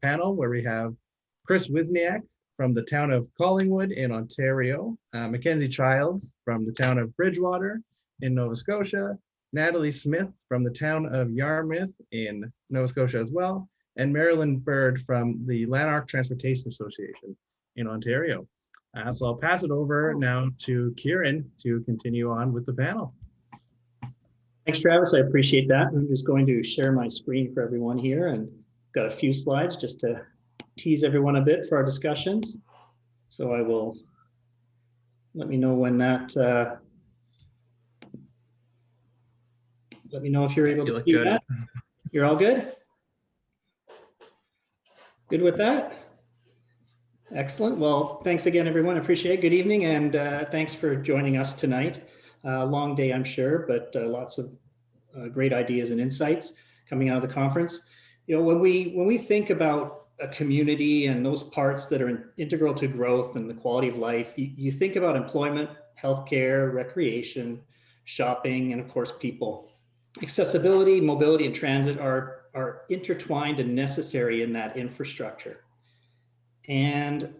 panel where we have Kris Wisniak from the town of Collingwood in Ontario, Mackenzie Childs from the town of Bridgewater in Nova Scotia, Natalie Smith from the town of Yarmouth in Nova Scotia as well, and Marilyn Bird from the Lanark Transportation Association in Ontario. So I'll pass it over now to Kieran to continue on with the panel. Thanks, Travis. I appreciate that. I'm just going to share my screen for everyone here and got a few slides just to tease everyone a bit for our discussions. So I will let me know when that, let me know if you're able to do that. You're all good? Good with that? Excellent. Well, thanks again, everyone. Appreciate it. Good evening, and thanks for joining us tonight. Long day, I'm sure, but lots of great ideas and insights coming out of the conference. You know, when we think about a community and those parts that are integral to growth and the quality of life, you think about employment, healthcare, recreation, shopping, and of course, people. Accessibility, mobility, and transit are intertwined and necessary in that infrastructure. And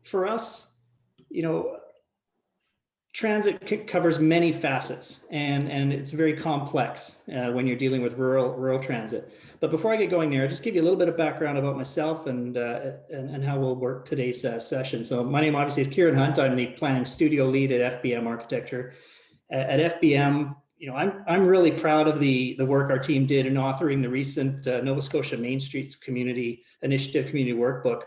for us, you know, transit covers many facets, and it's very complex when you're dealing with rural transit. But before I get going there, I'll just give you a little bit of background about myself and how we'll work today's session. So my name obviously is Kieran Hunt. I'm the planning studio lead at FBM Architecture. At FBM, you know, I'm really proud of the work our team did in authoring the recent Nova Scotia Main Streets Community Initiative Community Workbook.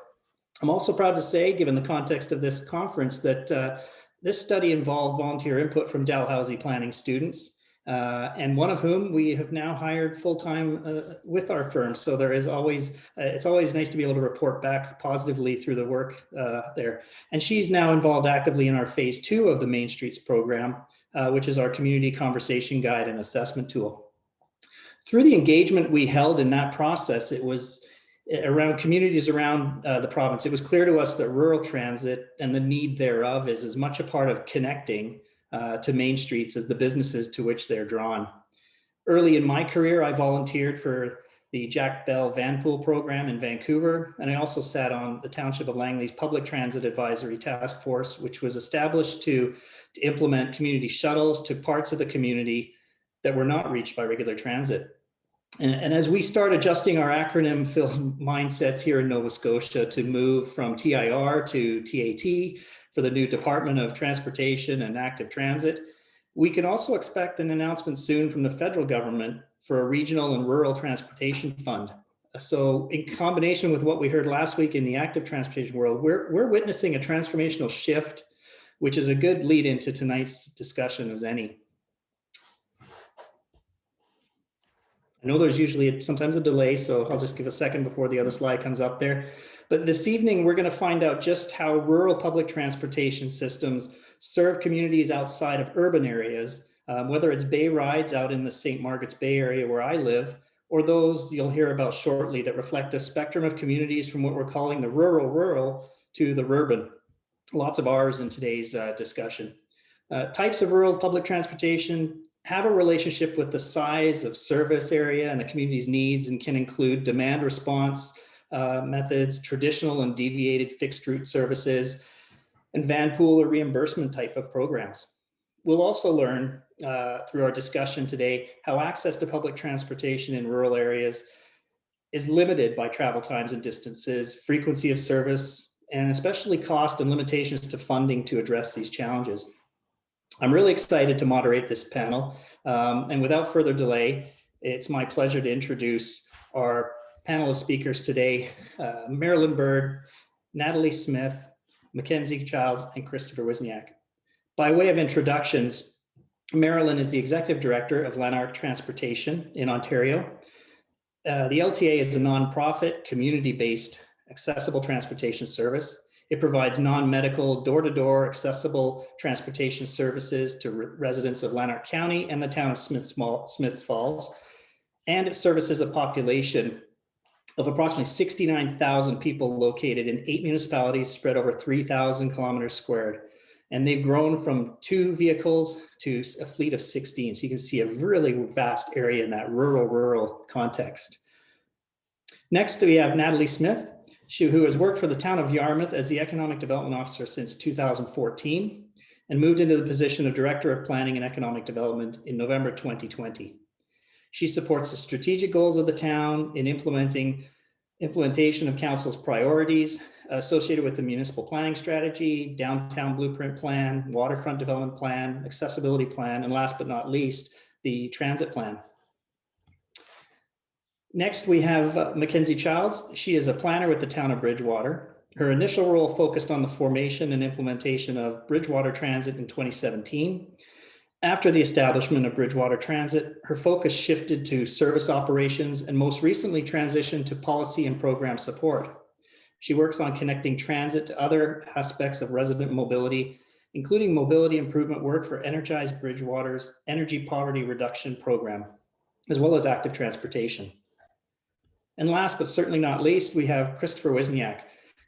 I'm also proud to say, given the context of this conference, that this study involved volunteer input from Dalhousie planning students, and one of whom we have now hired full-time with our firm. So there is always, it's always nice to be able to report back positively through the work there. And she's now involved actively in our phase 2 of the Main Streets program, which is our community conversation guide and assessment tool. Through the engagement we held in that process, it was around communities around the province. It was clear to us that rural transit and the need thereof is as much a part of connecting to main streets as the businesses to which they're drawn. Early in my career, I volunteered for the Jack Bell Vanpool program in Vancouver, and I also sat on the Township of Langley's Public Transit Advisory Task Force, which was established to implement community shuttles to parts of the community that were not reached by regular transit. And as we start adjusting our acronym-filled mindsets here in Nova Scotia to move from TIR to TAT for the new Department of Transportation and Active Transit, we can also expect an announcement soon from the federal government for a regional and rural transportation fund. So in combination with what we heard last week in the active transportation world, we're witnessing a transformational shift, which is a good lead into tonight's discussion as any. I know there's usually sometimes a delay, so I'll just give a second before the other slide comes up there. But this evening, we're going to find out just how rural public transportation systems serve communities outside of urban areas, whether it's bay rides out in the St. Margaret's Bay area where I live, or those you'll hear about shortly that reflect a spectrum of communities from what we're calling the rural to the urban. Lots of R's in today's discussion. Types of rural public transportation have a relationship with the size of service area and the community's needs, and can include demand response methods, traditional and deviated fixed route services, and vanpool or reimbursement type of programs. We'll also learn through our discussion today how access to public transportation in rural areas is limited by travel times and distances, frequency of service, and especially cost and limitations to funding to address these challenges. I'm really excited to moderate this panel, and without further delay, it's my pleasure to introduce our panel of speakers today, Marilyn Bird, Natalie Smith, Mackenzie Childs, and Christopher Wisniak. By way of introductions, Marilyn is the Executive Director of Lanark Transportation in Ontario. The LTA is a nonprofit, community-based, accessible transportation service. It provides non-medical, door-to-door accessible transportation services to residents of Lanark County and the town of Smiths Falls. And it services a population of approximately 69,000 people located in 8 municipalities spread over 3,000 kilometers squared. And they've grown from 2 vehicles to a fleet of 16. So you can see a really vast area in that rural context. Next, we have Natalie Smith, who has worked for the town of Yarmouth as the Economic Development Officer since 2014 and moved into the position of Director of Planning and Economic Development in November 2020. She supports the strategic goals of the town in implementation of council's priorities associated with the municipal planning strategy, downtown blueprint plan, waterfront development plan, accessibility plan, and last but not least, the transit plan. Next, we have Mackenzie Childs. She is a planner with the town of Bridgewater. Her initial role focused on the formation and implementation of Bridgewater Transit in 2017. After the establishment of Bridgewater Transit, her focus shifted to service operations and most recently transitioned to policy and program support. She works on connecting transit to other aspects of resident mobility, including mobility improvement work for Energize Bridgewater's energy poverty reduction program, as well as active transportation. And last but certainly not least, we have Wisniak.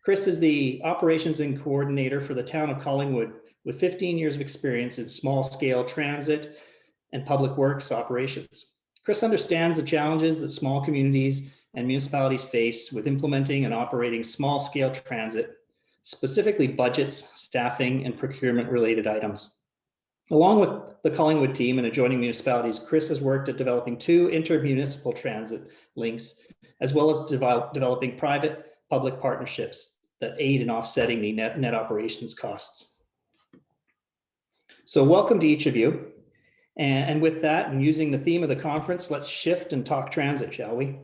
Kris is the operations and coordinator for the town of Collingwood with 15 years of experience in small scale transit and public works operations. Kris understands the challenges that small communities and municipalities face with implementing and operating small scale transit, specifically budgets, staffing, and procurement related items. Along with the Collingwood team and adjoining municipalities, Kris has worked at developing 2 intermunicipal transit links, as well as developing private-public partnerships that aid in offsetting the net operations costs. So welcome to each of you. And with that, and using the theme of the conference, let's shift and talk transit, shall we?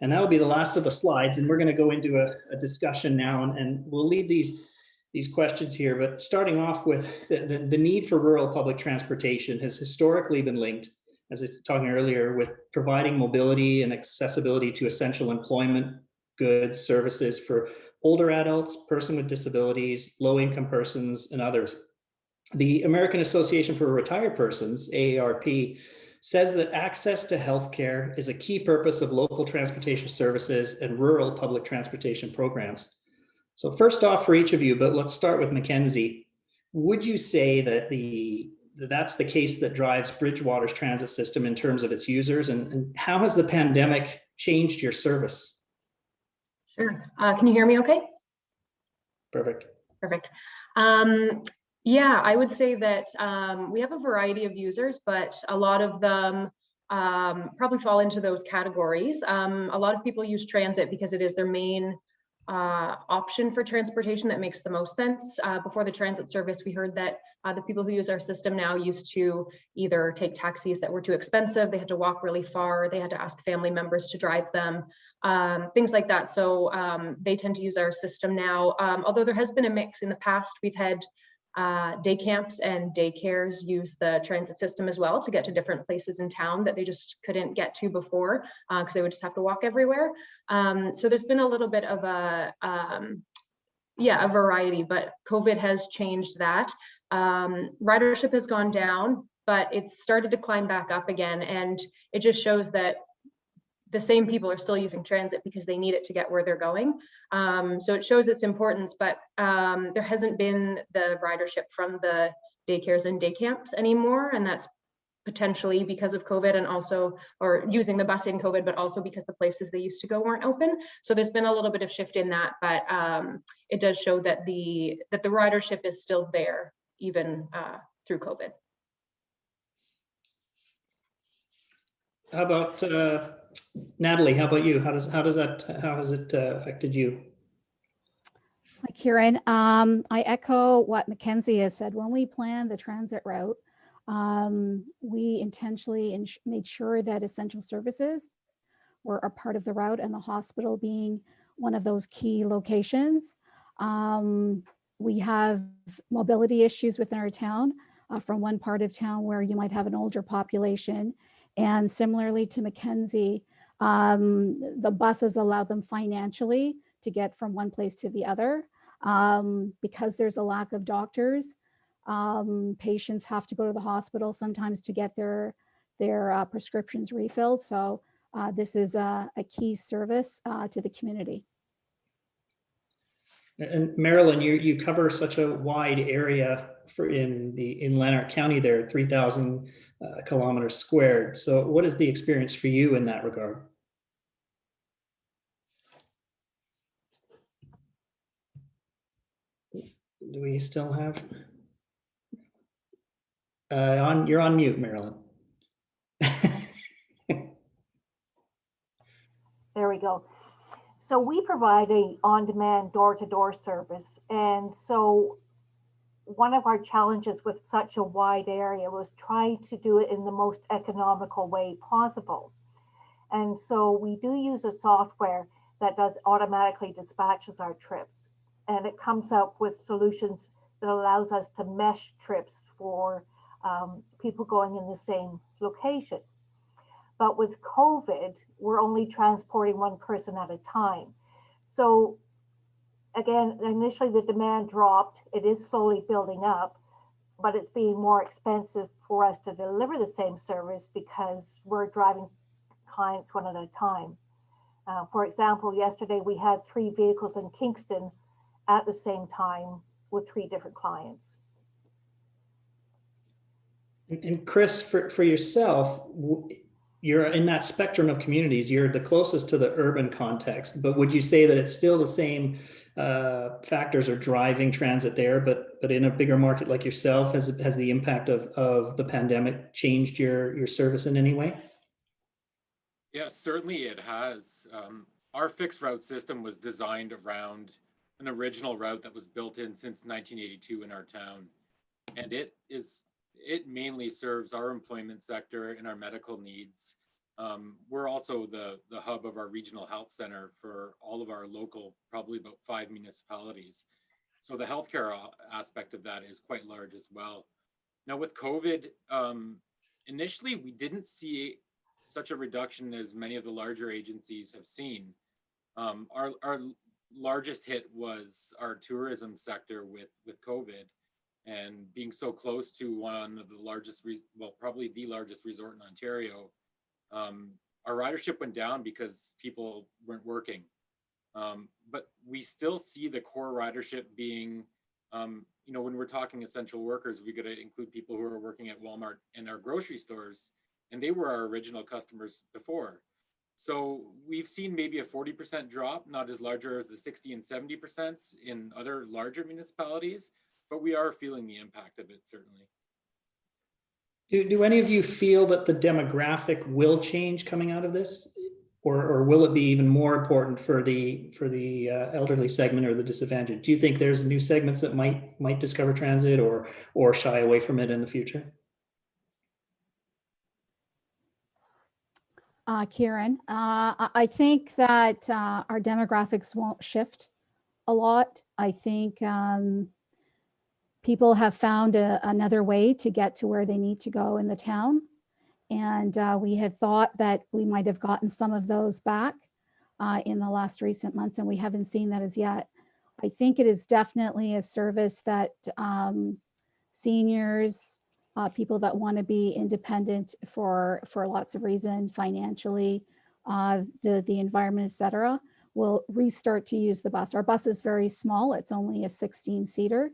And that will be the last of the slides, and we're going to go into a discussion now, and we'll lead these questions here. But starting off with the need for rural public transportation has historically been linked, as I was talking earlier, with providing mobility and accessibility to essential employment, goods, services for older adults, persons with disabilities, low-income persons, and others. The American Association for Retired Persons, AARP, says that access to healthcare is a key purpose of local transportation services and rural public transportation programs. So first off for each of you, but let's start with Mackenzie. Would you say that that's the case that drives Bridgewater's transit system in terms of its users, and how has the pandemic changed your service? Sure. Can you hear me okay? Perfect. Perfect. Yeah, I would say that we have a variety of users, but a lot of them probably fall into those categories. A lot of people use transit because it is their main option for transportation that makes the most sense. Before the transit service, we heard that the people who use our system now used to either take taxis that were too expensive, they had to walk really far, they had to ask family members to drive them, things like that. So they tend to use our system now. Although there has been a mix in the past, we've had day camps and daycares use the transit system as well to get to different places in town that they just couldn't get to before because they would just have to walk everywhere. So there's been a little bit of a variety, but COVID has changed that. Ridership has gone down, but it's started to climb back up again, and it just shows that the same people are still using transit because they need it to get where they're going. So it shows its importance, but there hasn't been the ridership from the daycares and day camps anymore. And that's potentially because of COVID and also, or using the bus in COVID, but also because the places they used to go weren't open. So there's been a little bit of shift in that, but it does show that the ridership is still there even through COVID. How about Natalie? How about you? How has it affected you? Hi, Kieran. I echo what Mackenzie has said. When we planned the transit route, we intentionally made sure that essential services were a part of the route, and the hospital being one of those key locations. We have mobility issues within our town, from one part of town where you might have an older population. And similarly to Mackenzie, the buses allow them financially to get from one place to the other. Because there's a lack of doctors, patients have to go to the hospital sometimes to get their prescriptions refilled. So this is a key service to the community. And Marilyn, you cover such a wide area in Lanark County there, 3,000 kilometers squared. So what is the experience for you in that regard? Do we still have? You're on mute, Marilyn. There we go. So we provide a on-demand door-to-door service. And so one of our challenges with such a wide area was try to do it in the most economical way possible. And so we do use a software that does automatically dispatches our trips. And it comes up with solutions that allows us to mesh trips for people going in the same location. But with COVID, we're only transporting one person at a time. So again, initially the demand dropped. It is slowly building up, but it's being more expensive for us to deliver the same service because we're driving clients one at a time. For example, yesterday we had 3 vehicles in Kingston at the same time with 3 different clients. And Kris, for yourself, you're in that spectrum of communities. You're the closest to the urban context, but would you say that it's still the same factors are driving transit there, but in a bigger market like yourself, has the impact of the pandemic changed your service in any way? Yeah, certainly it has. Our fixed route system was designed around an original route that was built in since 1982 in our town. And it mainly serves our employment sector and our medical needs. We're also the hub of our regional health center for all of our local, probably about 5 municipalities. So the healthcare aspect of that is quite large as well. Now with COVID, initially we didn't see such a reduction as many of the larger agencies have seen. Our largest hit was our tourism sector with COVID, and being so close to one of the largest, probably the largest resort in Ontario. Our ridership went down because people weren't working. But we still see the core ridership being, when we're talking essential workers, we got to include people who are working at Walmart and our grocery stores, and they were our original customers before. So we've seen maybe a 40% drop, not as larger as the 60 and 70% in other larger municipalities, but we are feeling the impact of it, certainly. Do any of you feel that the demographic will change coming out of this, or will it be even more important for the elderly segment or the disadvantaged? Do you think there's new segments that might discover transit or shy away from it in the future? Kieran, I think that our demographics won't shift a lot. I think people have found another way to get to where they need to go in the town. And we had thought that we might have gotten some of those back in the last recent months, and we haven't seen that as yet. I think it is definitely a service that seniors, people that want to be independent for lots of reasons, financially, the environment, etc., will restart to use the bus. Our bus is very small. It's only a 16-seater.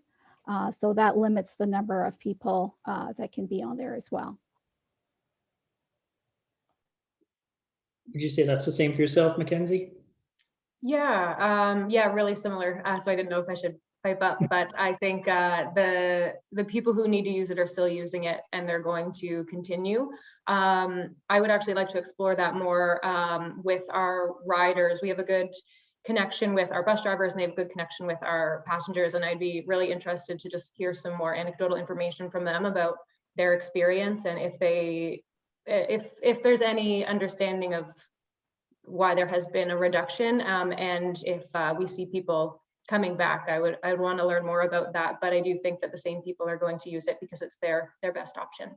So that limits the number of people that can be on there as well. Would you say that's the same for yourself, Mackenzie? Yeah, really similar. So I didn't know if I should pipe up, but I think the people who need to use it are still using it, and they're going to continue. I would actually like to explore that more with our riders. We have a good connection with our bus drivers, and they have a good connection with our passengers, and I'd be really interested to just hear some more anecdotal information from them about their experience, and if there's any understanding of why there has been a reduction, and if we see people coming back. I would want to learn more about that, but I do think that the same people are going to use it because it's their best option.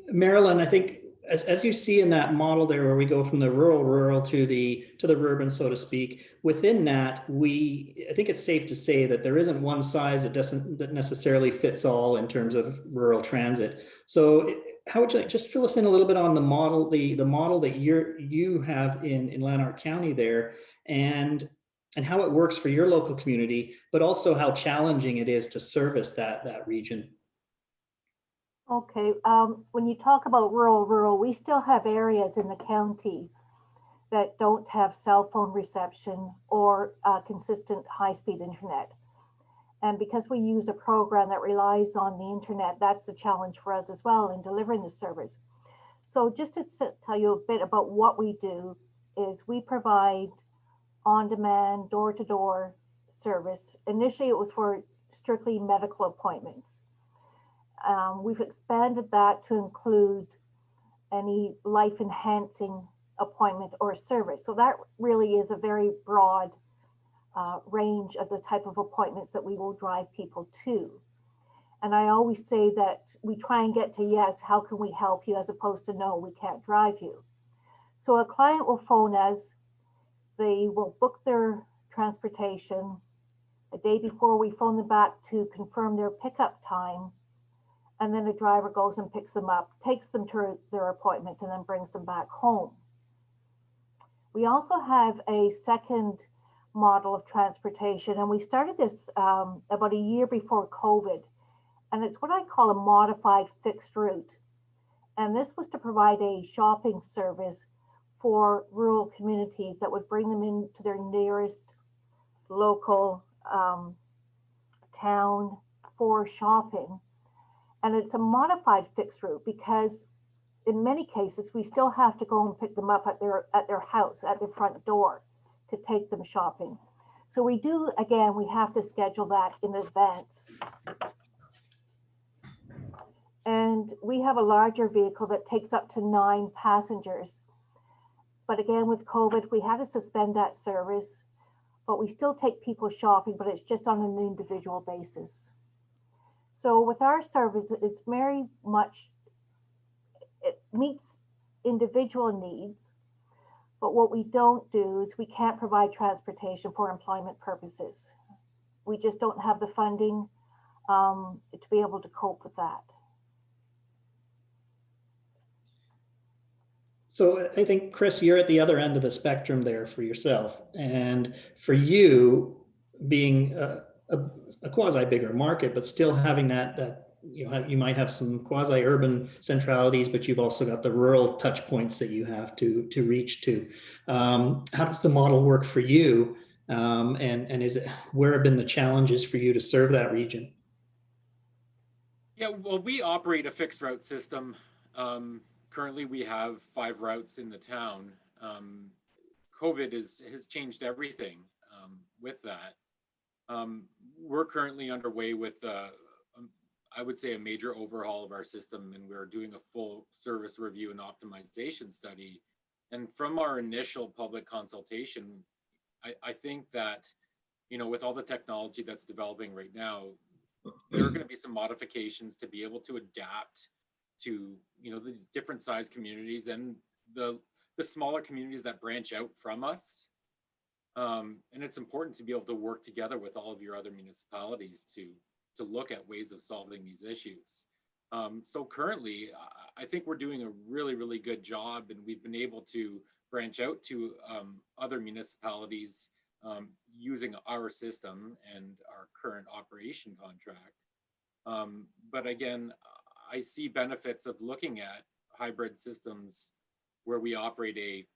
Marilyn, I think as you see in that model there, where we go from the rural to the urban, so to speak, within that, I think it's safe to say that there isn't one size that necessarily fits all in terms of rural transit. So how would you just fill us in a little bit on the model, the model that you have in Lanark County there, and how it works for your local community, but also how challenging it is to service that region? Okay, when you talk about rural, we still have areas in the county that don't have cell phone reception or consistent high-speed internet. And because we use a program that relies on the internet, that's a challenge for us as well in delivering the service. So just to tell you a bit about what we do is we provide on-demand, door-to-door service. Initially, it was for strictly medical appointments. We've expanded that to include any life-enhancing appointment or service. So that really is a very broad range of the type of appointments that we will drive people to. And I always say that we try and get to yes, how can we help you, as opposed to no, we can't drive you. So a client will phone us, they will book their transportation. A day before, we phone them back to confirm their pickup time. And then a driver goes and picks them up, takes them to their appointment, and then brings them back home. We also have a second model of transportation, and we started this about a year before COVID, and it's what I call a modified fixed route. And this was to provide a shopping service for rural communities that would bring them into their nearest local town for shopping. And it's a modified fixed route because in many cases, we still have to go and pick them up at their house, at their front door, to take them shopping. So we do, again, we have to schedule that in advance. And we have a larger vehicle that takes up to 9 passengers. But again, with COVID, we had to suspend that service, but we still take people shopping, but it's just on an individual basis. So with our service, it's very much, it meets individual needs, but what we don't do is we can't provide transportation for employment purposes. We just don't have the funding to be able to cope with that. So I think, Kris, you're at the other end of the spectrum there for yourself. And for you, being a quasi bigger market, but still having that you might have some quasi urban centralities, but you've also got the rural touch points that you have to reach to. How does the model work for you? And where have been the challenges for you to serve that region? Yeah, well, we operate a fixed route system. Currently, we have 5 routes in the town. COVID has changed everything with that. We're currently underway with, I would say, a major overhaul of our system, and we're doing a full service review and optimization study. And from our initial public consultation, I think that, with all the technology that's developing right now, there are going to be some modifications to be able to adapt to, the different size communities and the smaller communities that branch out from us. And it's important to be able to work together with all of your other municipalities to look at ways of solving these issues. So currently, I think we're doing a really, really good job, and we've been able to branch out to other municipalities using our system and our current operation contract. But again, I see benefits of looking at hybrid systems where we operate a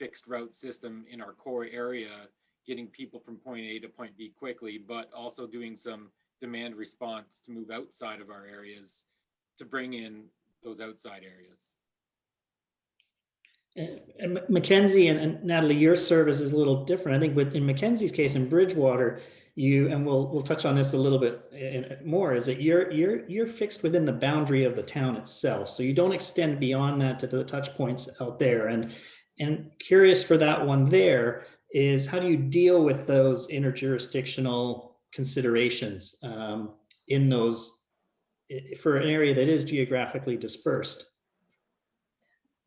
fixed route system in our core area, getting people from point A to point B quickly, but also doing some demand response to move outside of our areas to bring in those outside areas. And Mackenzie and Natalie, your service is a little different. I think in Mackenzie's case in Bridgewater, and we'll touch on this a little bit more, is that you're fixed within the boundary of the town itself. So you don't extend beyond that to the touch points out there. And curious for that one there is, how do you deal with those interjurisdictional considerations in those, for an area that is geographically dispersed?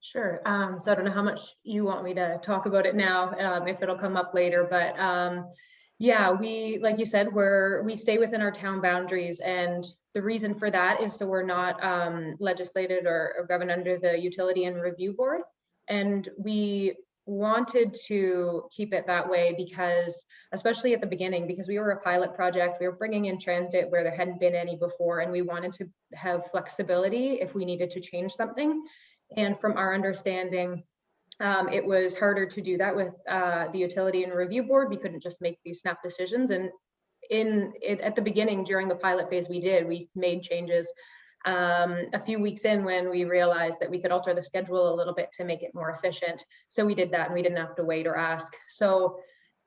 Sure. So I don't know how much you want me to talk about it now, if it'll come up later, but yeah, we, like you said, we stay within our town boundaries, and the reason for that is so we're not legislated or governed under the Utility and Review Board. And we wanted to keep it that way because, especially at the beginning, because we were a pilot project, we were bringing in transit where there hadn't been any before, and we wanted to have flexibility if we needed to change something. And from our understanding, It was harder to do that with the utility and review board. We couldn't just make these snap decisions. And at the beginning, during the pilot phase, we made changes a few weeks in when we realized that we could alter the schedule a little bit to make it more efficient. So we did that, and we didn't have to wait or ask. So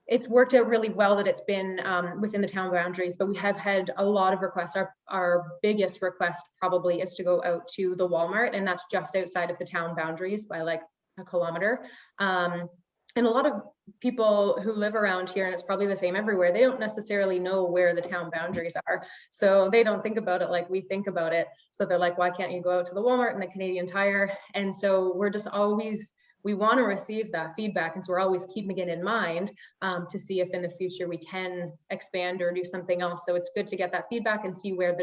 it's worked out really well that it's been within the town boundaries, but we have had a lot of requests. Our biggest request probably is to go out to the Walmart, and that's just outside of the town boundaries by like a kilometer. And a lot of people who live around here, and it's probably the same everywhere, they don't necessarily know where the town boundaries are. So they don't think about it like we think about it. So they're like, why can't you go out to the Walmart and the Canadian Tire? And so we're just always, we want to receive that feedback. And so we're always keeping it in mind to see if in the future we can expand or do something else. So it's good to get that feedback and see where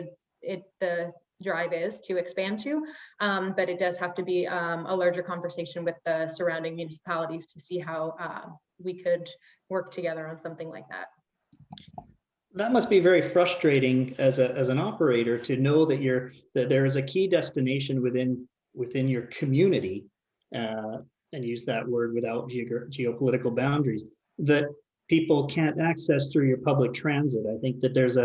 the drive is to expand to, but it does have to be a larger conversation with the surrounding municipalities to see how we could work together on something like that. That must be very frustrating as an operator to know that there is a key destination within your community, and use that word without geopolitical boundaries, that people can't access through your public transit. I think that there's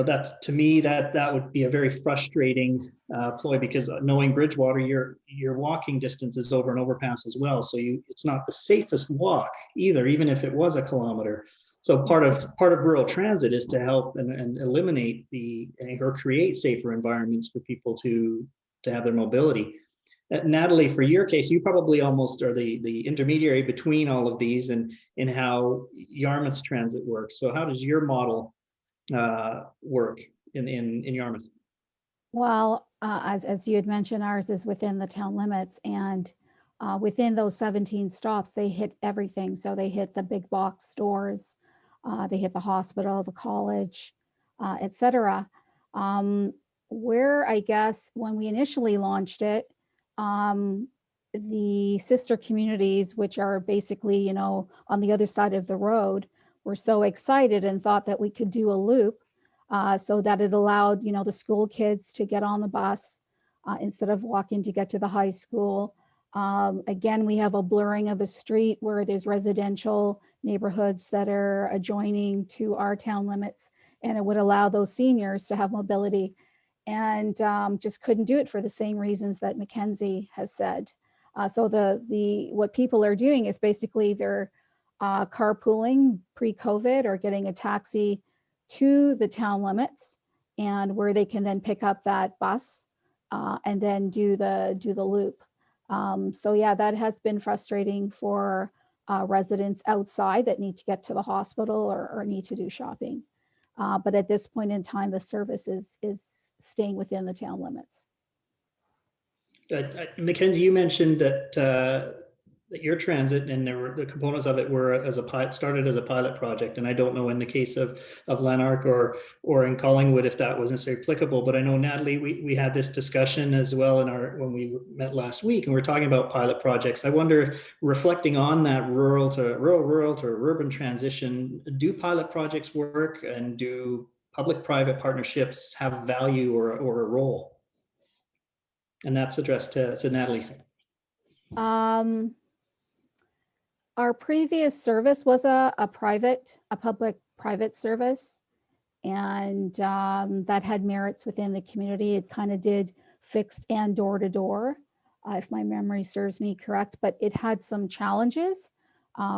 that's, to me, that would be a very frustrating ploy, because knowing Bridgewater, your walking distance is over an overpass as well. So it's not the safest walk either, even if it was a kilometer. So part of rural transit is to help and eliminate or create safer environments for people to have their mobility. Natalie, for your case, you probably almost are the intermediary between all of these and in how Yarmouth's transit works. So how does your model work in Yarmouth? Well, as you had mentioned, ours is within the town limits, and within those 17 stops, they hit everything. So they hit the big box stores, they hit the hospital, the college, etc. Where I guess when we initially launched it, the sister communities, which are basically, on the other side of the road, were so excited and thought that we could do a loop so that it allowed, the school kids to get on the bus instead of walking to get to the high school. Again, we have a blurring of a street where there's residential neighborhoods that are adjoining to our town limits, and it would allow those seniors to have mobility, and just couldn't do it for the same reasons that Mackenzie has said. So what people are doing is basically they're carpooling pre-COVID or getting a taxi to the town limits, and where they can then pick up that bus and then do the loop. So yeah, that has been frustrating for residents outside that need to get to the hospital or need to do shopping. But at this point in time, the service is staying within the town limits. Mackenzie, you mentioned that your transit and the components of it were started as a pilot project, and I don't know in the case of Lanark or in Collingwood if that was necessarily applicable. But I know, Natalie, we had this discussion as well when we met last week, and we're talking about pilot projects. I wonder if, reflecting on that rural to urban transition, do pilot projects work, and do public-private partnerships have value or a role? And that's addressed to Natalie. Our previous service was a public-private service, and that had merits within the community. It kind of did fixed and door-to-door, if my memory serves me correct, but it had some challenges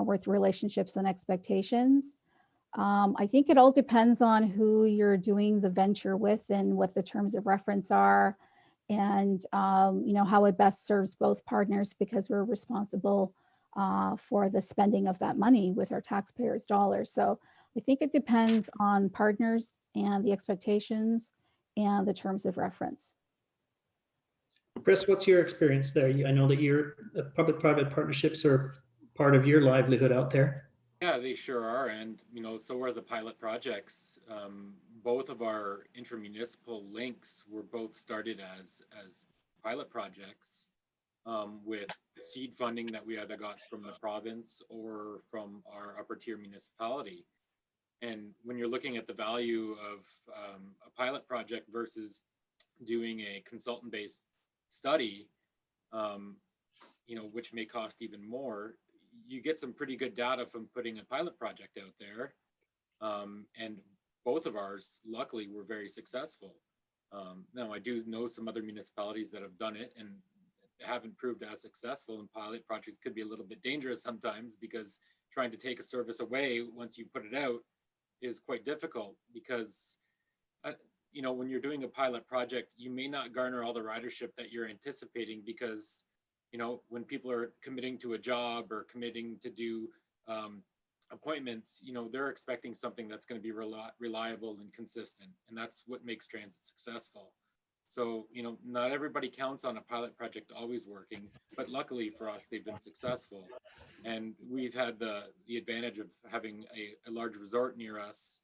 with relationships and expectations. I think it all depends on who you're doing the venture with and what the terms of reference are, and how it best serves both partners, because we're responsible for the spending of that money with our taxpayers' dollars. So I think it depends on partners and the expectations and the terms of reference. Kris, what's your experience there? I know that your public-private partnerships are part of your livelihood out there. Yeah, they sure are. And, so are the pilot projects. Both of our intermunicipal links were both started as pilot projects with seed funding that we either got from the province or from our upper tier municipality. And when you're looking at the value of a pilot project versus doing a consultant-based study, which may cost even more, you get some pretty good data from putting a pilot project out there. And both of ours, luckily, were very successful. Now, I do know some other municipalities that have done it and haven't proved as successful, and pilot projects could be a little bit dangerous sometimes, because trying to take a service away once you put it out is quite difficult, because when you're doing a pilot project, you may not garner all the ridership that you're anticipating, because when people are committing to a job or committing to do appointments, they're expecting something that's going to be reliable and consistent, and that's what makes transit successful. So, not everybody counts on a pilot project always working, but luckily for us, they've been successful. And we've had the advantage of having a large resort near us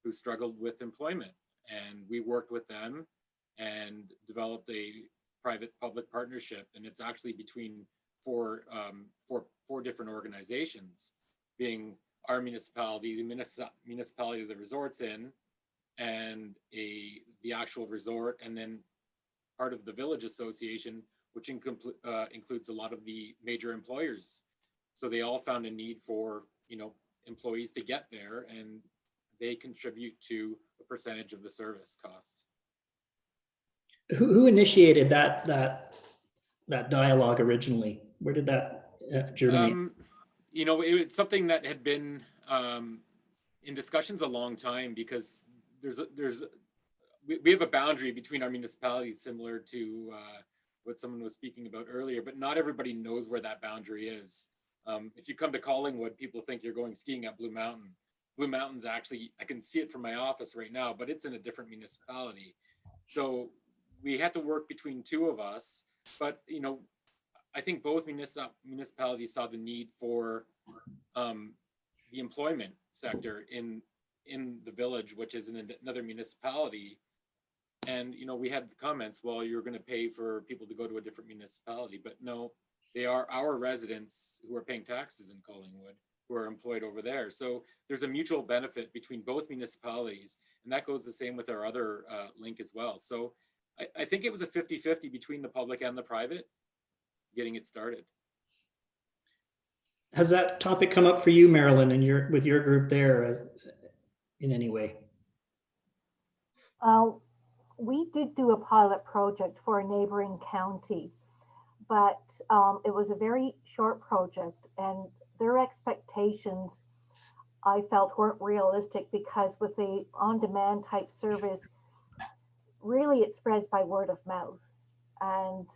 who struggled with employment. And we worked with them and developed a private-public partnership. And it's actually between four different organizations, being our municipality, the municipality the resort's in, and the actual resort, and then part of the village association, which includes a lot of the major employers. So they all found a need for employees to get there, and they contribute to a percentage of the service costs. Who initiated that dialogue originally? Where did that germinate? It's something that had been in discussions a long time, because we have a boundary between our municipalities similar to what someone was speaking about earlier, but not everybody knows where that boundary is. If you come to Collingwood, people think you're going skiing at Blue Mountain. Blue Mountain's actually, I can see it from my office right now, but it's in a different municipality. So we had to work between two of us, but I think both municipalities saw the need for the employment sector in the village, which is in another municipality. And we had the comments, well, you're going to pay for people to go to a different municipality, but no, they are our residents who are paying taxes in Collingwood, who are employed over there. So there's a mutual benefit between both municipalities, and that goes the same with our other link as well. So I think it was a 50-50 between the public and the private getting it started. Has that topic come up for you, Marilyn, and with your group there in any way? We did do a pilot project for a neighboring county, but it was a very short project, and their expectations, I felt, weren't realistic, because with the on-demand type service, really it spreads by word of mouth, and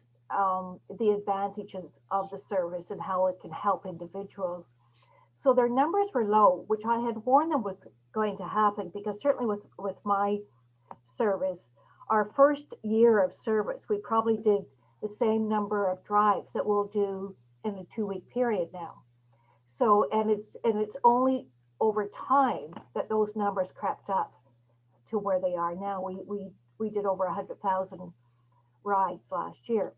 the advantages of the service and how it can help individuals. So their numbers were low, which I had warned them was going to happen, because certainly with my service, our first year of service, we probably did the same number of drives that we'll do in a 2-week period now. So, and it's only over time that those numbers crept up to where they are now. We did over 100,000 rides last year.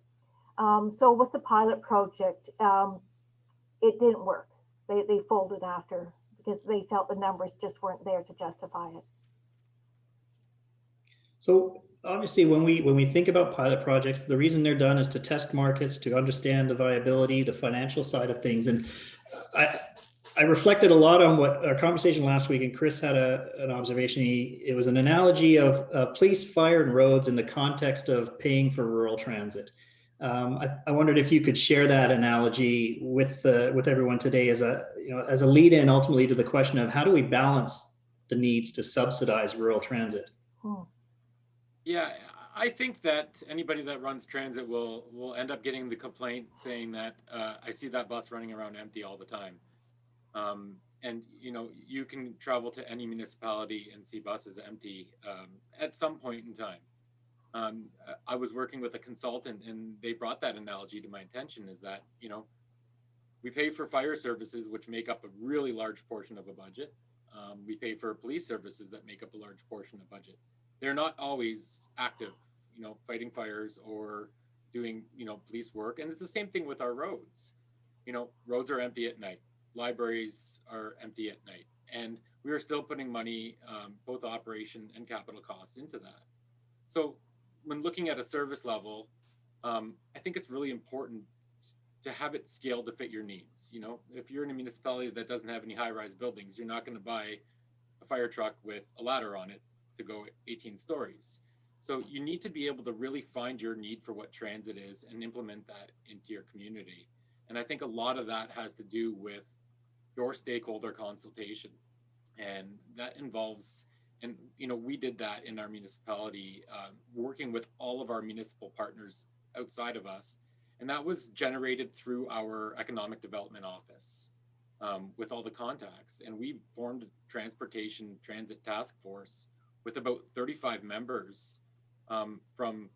So with the pilot project, it didn't work. They folded after, because they felt the numbers just weren't there to justify it. So obviously, when we think about pilot projects, the reason they're done is to test markets, to understand the viability, the financial side of things. And I reflected a lot on what our conversation last week, and Kris had an observation. It was an analogy of police, fire, and roads in the context of paying for rural transit. I wondered if you could share that analogy with everyone today as a lead-in ultimately to the question of how do we balance the needs to subsidize rural transit? Yeah, I think that anybody that runs transit will end up getting the complaint saying that I see that bus running around empty all the time. And you can travel to any municipality and see buses empty at some point in time. I was working with a consultant, and they brought that analogy to my attention, is that we pay for fire services, which make up a really large portion of a budget. We pay for police services that make up a large portion of budget. They're not always active, fighting fires or doing, police work. And it's the same thing with our roads. Roads are empty at night. Libraries are empty at night. And we are still putting money, both operation and capital costs, into that. So when looking at a service level, I think it's really important to have it scaled to fit your needs. You know, if you're in a municipality that doesn't have any high-rise buildings, you're not going to buy a fire truck with a ladder on it to go 18 stories. So you need to be able to really find your need for what transit is and implement that into your community. And I think a lot of that has to do with your stakeholder consultation. And that involves, and you know, we did that in our municipality, working with all of our municipal partners outside of us. And that was generated through our economic development office with all the contacts. And we formed a transportation transit task force with about 35 members from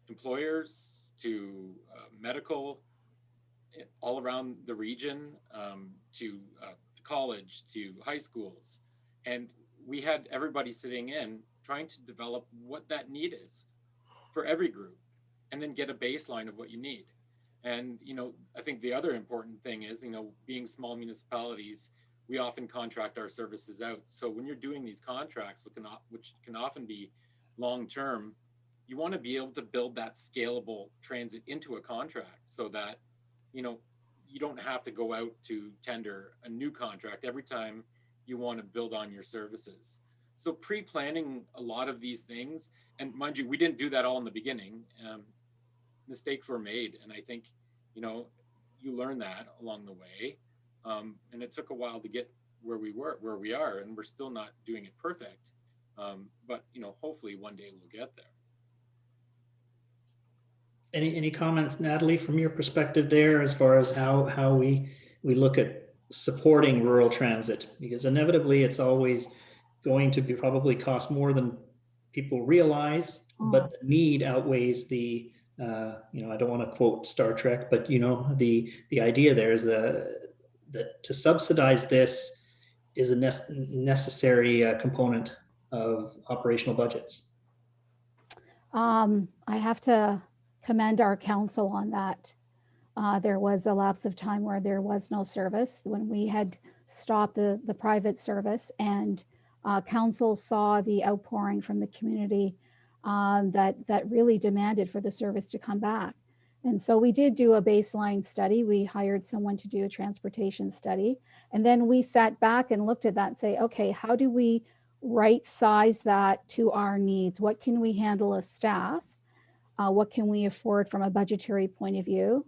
employers to medical, all around the region, to college, to high schools. And we had everybody sitting in trying to develop what that need is for every group, and then get a baseline of what you need. And, you know, I think the other important thing is, you know, being small municipalities, we often contract our services out. So when you're doing these contracts, which can often be long-term, you want to be able to build that scalable transit into a contract so that, you know, you don't have to go out to tender a new contract every time you want to build on your services. So pre-planning a lot of these things, and mind you, we didn't do that all in the beginning. Mistakes were made, and I think, you know, you learn that along the way. And it took a while to get where we are, and we're still not doing it perfect. But you know, hopefully one day we'll get there. Any comments, Natalie, from your perspective there, as far as how we look at supporting rural transit? Because inevitably it's always going to be probably cost more than people realize, but the need outweighs the, you know, I don't want to quote Star Trek, but you know, the idea there is that to subsidize this is a necessary component of operational budgets. I have to commend our council on that. There was a lapse of time where there was no service when we had stopped the private service, and council saw the outpouring from the community that really demanded for the service to come back. And so we did do a baseline study. We hired someone to do a transportation study. And then we sat back and looked at that and say, okay, how do we right size that to our needs? What can we handle as staff? What can we afford from a budgetary point of view?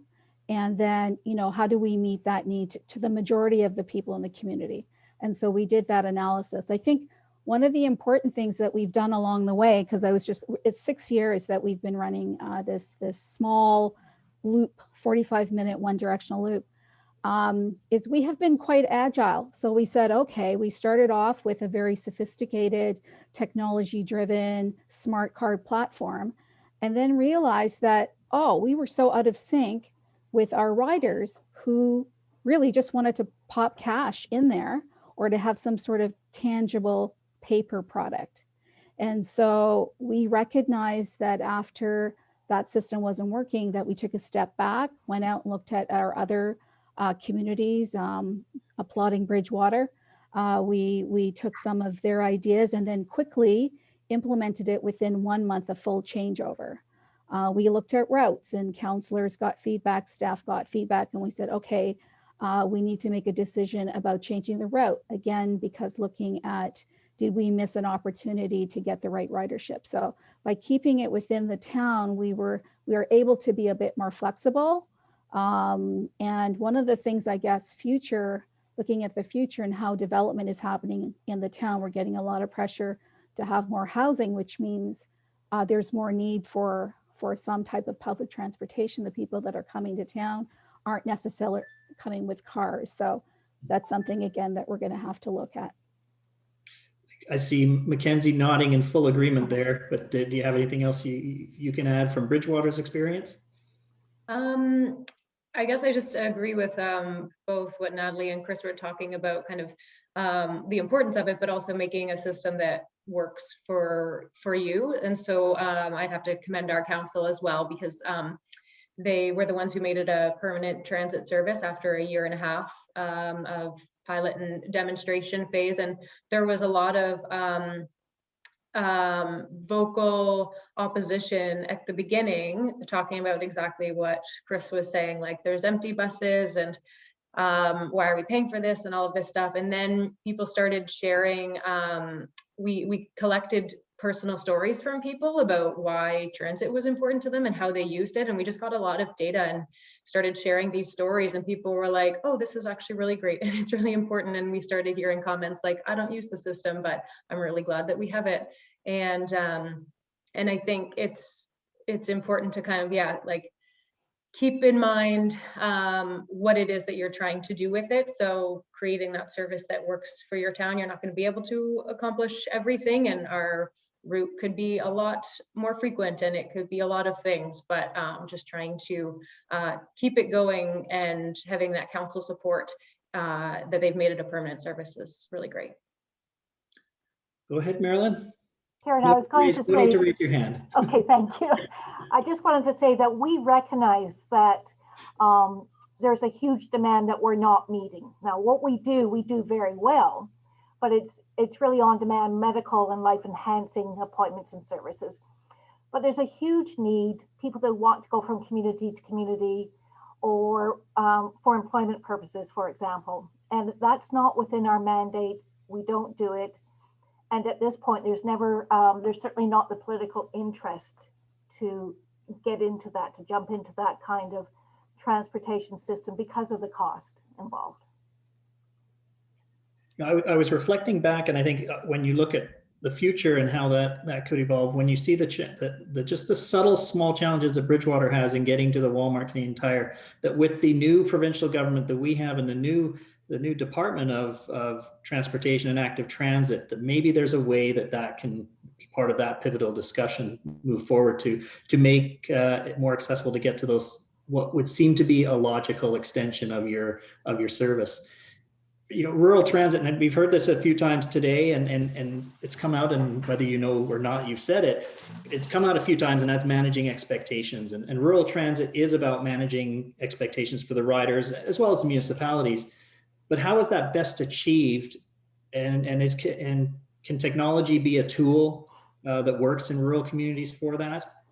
And then, you know, how do we meet that need to the majority of the people in the community? And so we did that analysis. I think one of the important things that we've done along the way, because it's 6 years that we've been running this small loop, 45-minute one directional loop, is we have been quite agile. So we said, okay, we started off with a very sophisticated, technology-driven smart card platform, and then realized that, oh, we were so out of sync with our riders who really just wanted to pop cash in there or to have some sort of tangible paper product. And so we recognized that after that system wasn't working, that we took a step back, went out and looked at our other communities, applauding Bridgewater. We took some of their ideas and then quickly implemented it within 1 month, a full changeover. We looked at routes, and counselors got feedback, staff got feedback, and we said, okay, we need to make a decision about changing the route. Again, because looking at, did we miss an opportunity to get the right ridership? So by keeping it within the town, we were able to be a bit more flexible. And one of the things, I guess, looking at the future and how development is happening in the town, we're getting a lot of pressure to have more housing, which means there's more need for some type of public transportation. The people that are coming to town aren't necessarily coming with cars. So that's something, again, that we're going to have to look at. I see Mackenzie nodding in full agreement there, but do you have anything else you can add from Bridgewater's experience? I guess I just agree with both what Natalie and Kris were talking about, kind of the importance of it, but also making a system that works for you. And so I'd have to commend our council as well, because they were the ones who made it a permanent transit service after 1.5 years of pilot and demonstration phase. And there was a lot of vocal opposition at the beginning, talking about exactly what Kris was saying, like there's empty buses and why are we paying for this and all of this stuff. And then people started sharing, we collected personal stories from people about why transit was important to them and how they used it. And we just got a lot of data and started sharing these stories, and people were like, oh, this is actually really great and it's really important. And we started hearing comments like, I don't use the system, but I'm really glad that we have it. And I think it's important to kind of, yeah, like keep in mind what it is that you're trying to do with it. So creating that service that works for your town. You're not going to be able to accomplish everything, and our route could be a lot more frequent and it could be a lot of things, but just trying to keep it going and having that council support that they've made it a permanent service is really great. Go ahead, Marilyn. Karen, I was going to You need say, to raise your hand. okay, thank you. I just wanted to say that we recognize that there's a huge demand that we're not meeting. Now, what we do very well, but it's really on-demand medical and life-enhancing appointments and services. But there's a huge need, people that want to go from community to community, or for employment purposes, for example. And that's not within our mandate. We don't do it. And at this point, there's certainly not the political interest to get into that, to jump into that kind of transportation system because of the cost involved. I was reflecting back, and I think when you look at the future and how that could evolve, when you see just the subtle small challenges that Bridgewater has in getting to the Walmart Canadian Tire, that with the new provincial government that we have and the new Department of Transportation and Active Transit, that maybe there's a way that can be part of that pivotal discussion move forward to make it more accessible to get to those, what would seem to be a logical extension of your service. You know, rural transit, and we've heard this a few times today, and it's come out, and whether you know or not, you've said it, it's come out a few times, and that's managing expectations. And rural transit is about managing expectations for the riders as well as the municipalities. But how is that best achieved? And can technology be a tool that works in rural communities for that?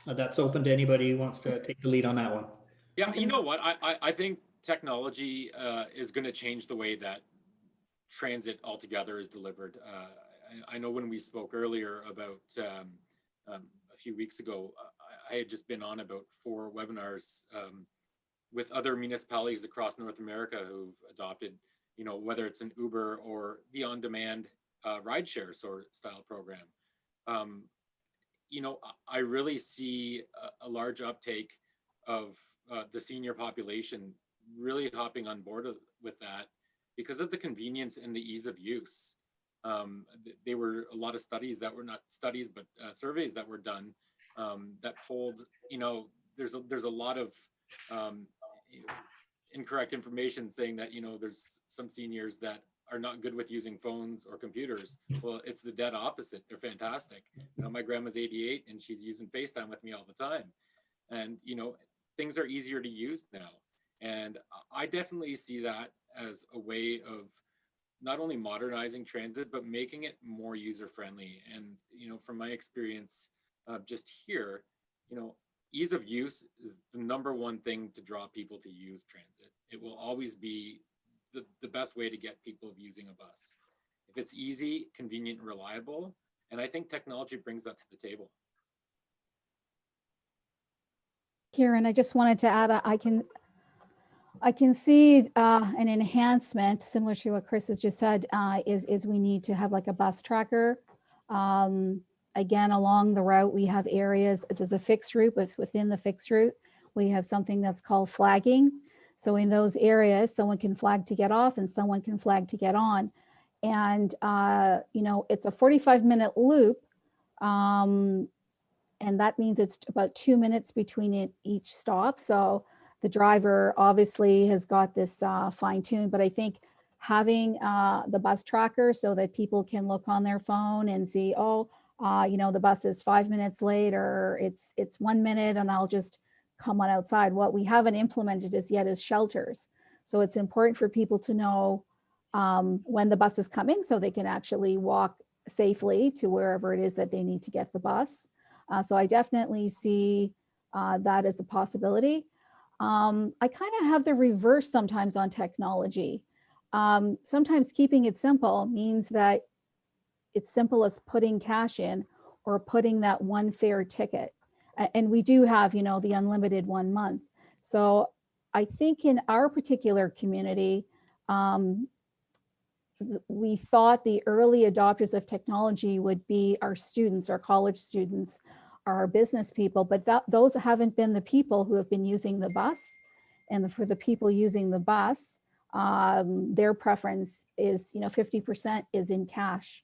That's open to anybody who wants to take the lead on that one. Yeah, you know what? I think technology is going to change the way that transit altogether is delivered. I know when we spoke earlier about a few weeks ago, I had just been on about 4 webinars with other municipalities across North America who've adopted, you know, whether it's an Uber or the on-demand rideshare sort of style program. You know, I really see a large uptake of the senior population really hopping on board with that because of the convenience and the ease of use. There were a lot of studies that were not studies, but surveys that were done that told, you know, there's a lot of incorrect information saying that, you know, there's some seniors that are not good with using phones or computers. Well, it's the dead opposite. They're fantastic. You know, my grandma's 88 and she's using FaceTime with me all the time. And, you know, things are easier to use now. And I definitely see that as a way of not only modernizing transit, but making it more user-friendly. And, you know, from my experience just here, you know, ease of use is the #1 thing to draw people to use transit. It will always be the best way to get people using a bus. If it's easy, convenient, and reliable, and I think technology brings that to the table. Karen, I just wanted to add, I can see an enhancement similar to what Kris has just said, is we need to have like a bus tracker. Again, along the route, we have areas, there's a fixed route, within the fixed route, we have something that's called flagging. So in those areas, someone can flag to get off and someone can flag to get on. And, you know, it's a 45-minute loop. And that means it's about 2 minutes between each stop. So the driver obviously has got this fine-tuned, but I think having the bus tracker so that people can look on their phone and see, oh, you know, the bus is 5 minutes late, or it's 1 minute and I'll just come on outside. What we haven't implemented as yet is shelters. So it's important for people to know, when the bus is coming, so they can actually walk safely to wherever it is that they need to get the bus. So I definitely see that as a possibility. I kind of have the reverse sometimes on technology. Sometimes keeping it simple means that it's simple as putting cash in or putting that one fare ticket. And we do have, you know, the unlimited 1 month. So I think in our particular community, we thought the early adopters of technology would be our students, our college students, our business people, but those haven't been the people who have been using the bus. And for the people using the bus, their preference is, you know, 50% is in cash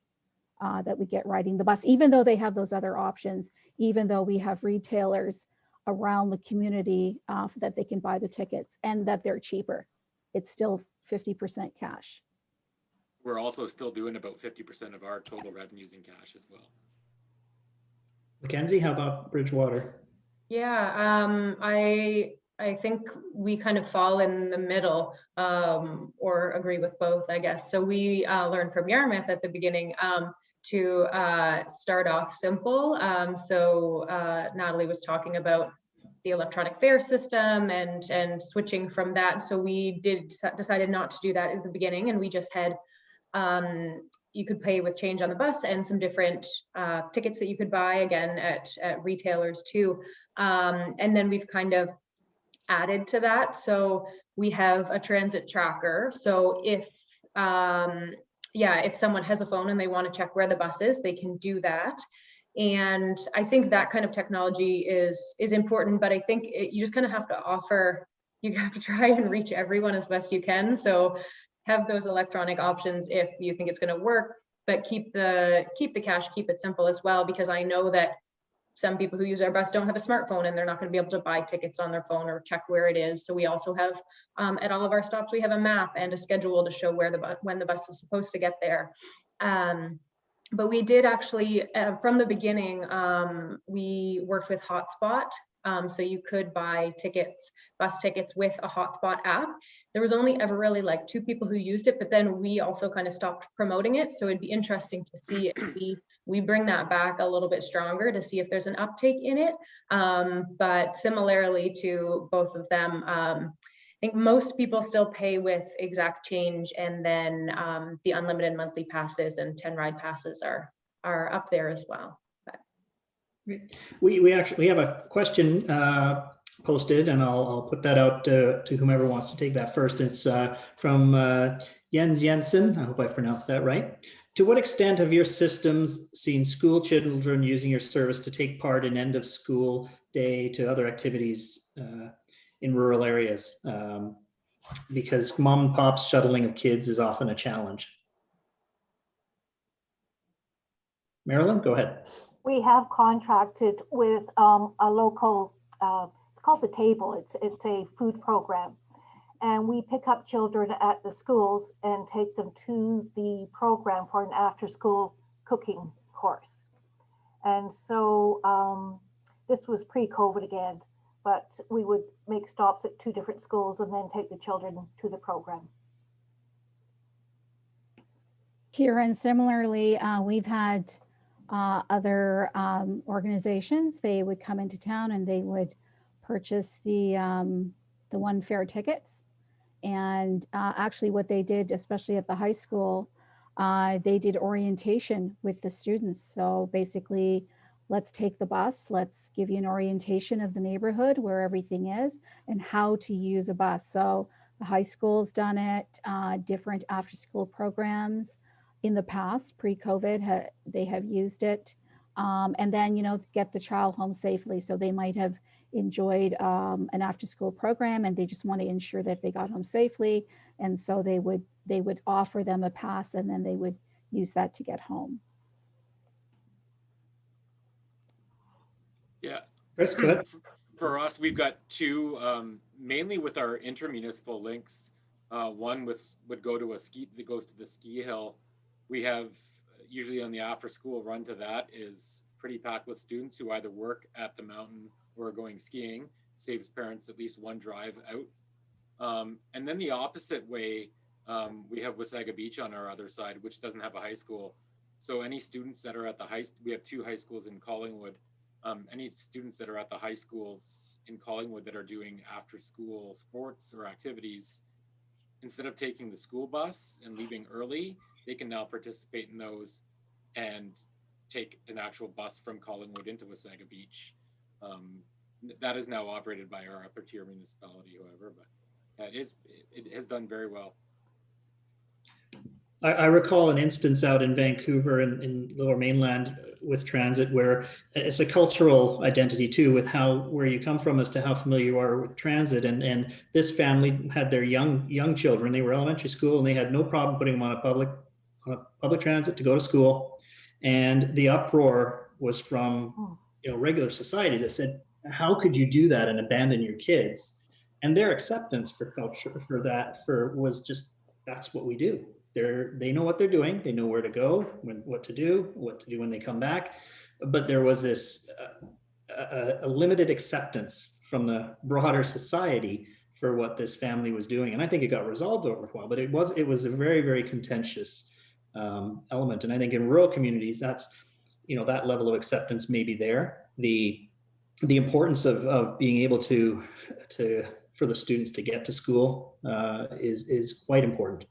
that we get riding the bus, even though they have those other options, even though we have retailers around the community that they can buy the tickets and that they're cheaper. It's still 50% cash. We're also still doing about 50% of our total revenues in cash as well. Mackenzie, how about Bridgewater? Yeah, I think we kind of fall in the middle, or agree with both, I guess. So we learned from Yarmouth at the beginning to start off simple. So Natalie was talking about the electronic fare system and switching from that. So we decided not to do that at the beginning, and we just had you could pay with change on the bus and some different tickets that you could buy again at retailers too. And then we've kind of added to that. So we have a transit tracker. So if if someone has a phone and they want to check where the bus is, they can do that. And I think that kind of technology is important, but I think you just kind of have to you have to try and reach everyone as best you can. So have those electronic options if you think it's going to work, but keep the cash, keep it simple as well, because I know that some people who use our bus don't have a smartphone and they're not going to be able to buy tickets on their phone or check where it is. So we also have at all of our stops, we have a map and a schedule to show when the bus is supposed to get there. But we did actually, from the beginning, we worked with Hotspot. So you could buy bus tickets with a Hotspot app. There was only ever really like 2 people who used it, but then we also kind of stopped promoting it. So it'd be interesting to see if we bring that back a little bit stronger to see if there's an uptake in it. But similarly to both of them, I think most people still pay with exact change, and then the unlimited monthly passes and 10 ride passes are up there as well. We actually have a question posted, and I'll put that out to whomever wants to take that first. It's from Jens Jensen. I hope I pronounced that right. To what extent have your systems seen school children using your service to take part in end of school day to other activities in rural areas? Because mom and pop's shuttling of kids is often a challenge. Marilyn, go ahead. We have contracted with a local, it's called The Table. It's a food program. And we pick up children at the schools and take them to the program for an after-school cooking course. And so this was pre-COVID again, but we would make stops at 2 different schools and then take the children to the program. Kieran, similarly, we've had other organizations. They would come into town and they would purchase the one fare tickets. And actually what they did, especially at the high school, they did orientation with the students. So basically, let's take the bus, let's give you an orientation of the neighborhood where everything is and how to use a bus. So the high school's done it, different after school programs in the past, pre-COVID, they have used it. And then, you know, get the child home safely. So they might have enjoyed an after school program and they just want to ensure that they got home safely. And so they would offer them a pass and then they would use that to get home. Yeah. Kris, go ahead. For us, we've got 2, mainly with our intermunicipal links. One would go to that goes to the ski hill. We have usually on the after school run to that is pretty packed with students who either work at the mountain or are going skiing. Saves parents at least one drive out. And then the opposite way, We have Wasaga Beach on our other side, which doesn't have a high school. So any students that are at the we have 2 high schools in Collingwood. Any students that are at the high schools in Collingwood that are doing after school sports or activities, instead of taking the school bus and leaving early, they can now participate in those and take an actual bus from Collingwood into Wasaga Beach. That is now operated by our upper tier municipality, however, but it has done very well. I recall an instance out in Vancouver in Lower Mainland with transit where it's a cultural identity too, with where you come from as to how familiar you are with transit. And this family had their young children. They were elementary school and they had no problem putting them on a public transit to go to school. And the uproar was from regular society that said, how could you do that and abandon your kids? And their acceptance for culture was just, that's what we do. They know what they're doing. They know where to go, what to do when they come back. But there was this a limited acceptance from the broader society for what this family was doing. And I think it got resolved over a while, but it was a very, very contentious element. And I think in rural communities, that's, that level of acceptance may be there. The importance of being able to for the students to get to school is quite important.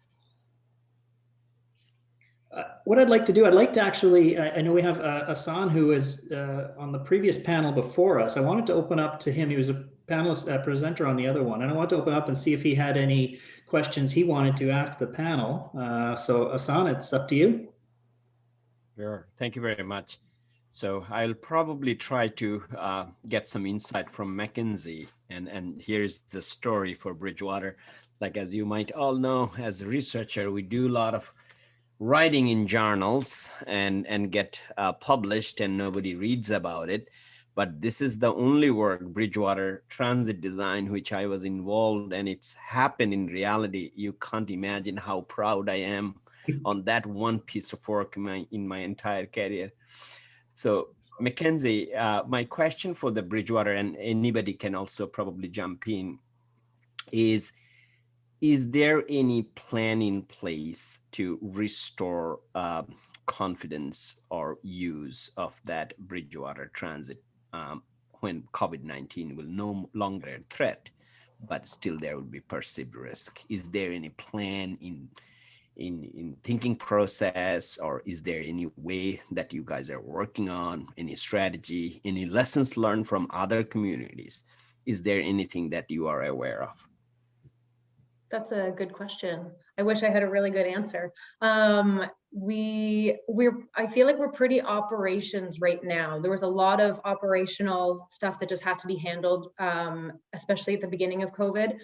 What I'd like to do, I'd like to actually, I know we have Asan who is on the previous panel before us. I wanted to open up to him. He was a panelist, presenter on the other one. And I want to open up and see if he had any questions he wanted to ask the panel. So Asan, it's up to you. Sure, thank you very much. So I'll probably try to get some insight from Mackenzie. And here's the story for Bridgewater. Like, as you might all know, as a researcher, we do a lot of writing in journals and get published and nobody reads about it. But this is the only work, Bridgewater Transit Design, which I was involved, and it's happened in reality. You can't imagine how proud I am on that one piece of work in my entire career. So Mackenzie, my question for the Bridgewater, and anybody can also probably jump in, is there any plan in place to restore confidence or use of that Bridgewater Transit when COVID-19 will no longer a threat, but still there will be perceived risk? Is there any plan in thinking process, or is there any way that you guys are working on, any strategy, any lessons learned from other communities? Is there anything that you are aware of? That's a good question. I wish I had a really good answer. I feel like we're pretty operations right now. There was a lot of operational stuff that just had to be handled, especially at the beginning of COVID.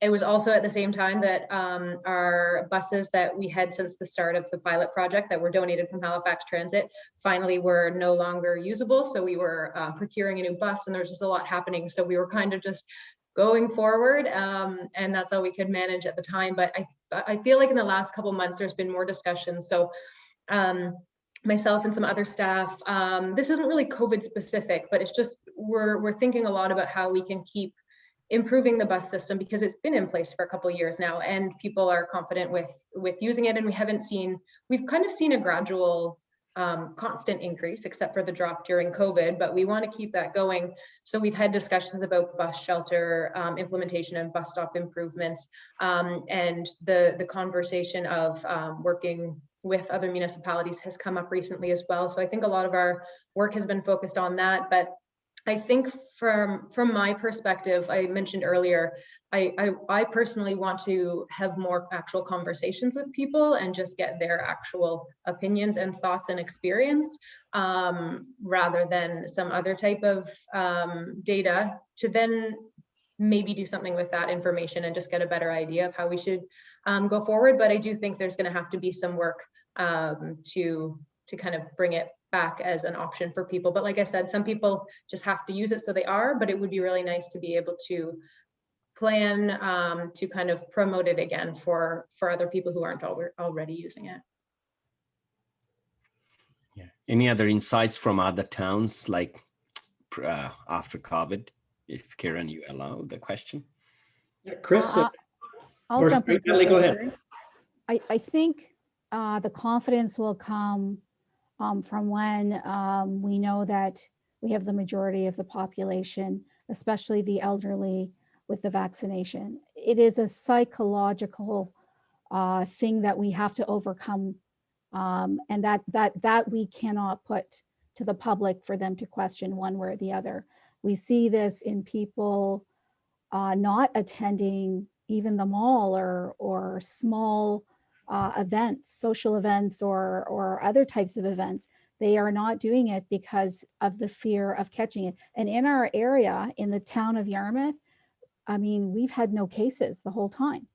It was also at the same time that our buses that we had since the start of the pilot project that were donated from Halifax Transit finally were no longer usable. So we were procuring a new bus, and there was just a lot happening. So we were kind of just going forward, and that's all we could manage at the time. But I feel like in the last couple months there's been more discussion. So myself and some other staff, this isn't really COVID specific, but it's just we're thinking a lot about how we can keep improving the bus system, because it's been in place for a couple of years now and people are confident with using it. And we've kind of seen a gradual constant increase, except for the drop during COVID, but we want to keep that going. So we've had discussions about bus shelter implementation and bus stop improvements, and the conversation of working with other municipalities has come up recently as well. So I think a lot of our work has been focused on that. But I think from my perspective, I mentioned earlier, I personally want to have more actual conversations with people and just get their actual opinions and thoughts and experience, rather than some other type of data, to then maybe do something with that information and just get a better idea of how we should go forward. But I do think there's going to have to be some work to kind of bring it back as an option for people. But like I said, some people just have to use it, so they are, but it would be really nice to be able to plan to kind of promote it again for other people who aren't already using it. Yeah. Any other insights from other towns, like after COVID? If Karen, you allow the question. Yeah, Kris. I'll jump in. Natalie, go ahead. I think the confidence will come from when we know that we have the majority of the population, especially the elderly, with the vaccination. It is a psychological thing that we have to overcome, and that we cannot put to the public for them to question one way or the other. We see this in people not attending even the mall or small events, social events, or other types of events. They are not doing it because of the fear of catching it. And in our area, in the town of Yarmouth, I mean, we've had no cases the whole time.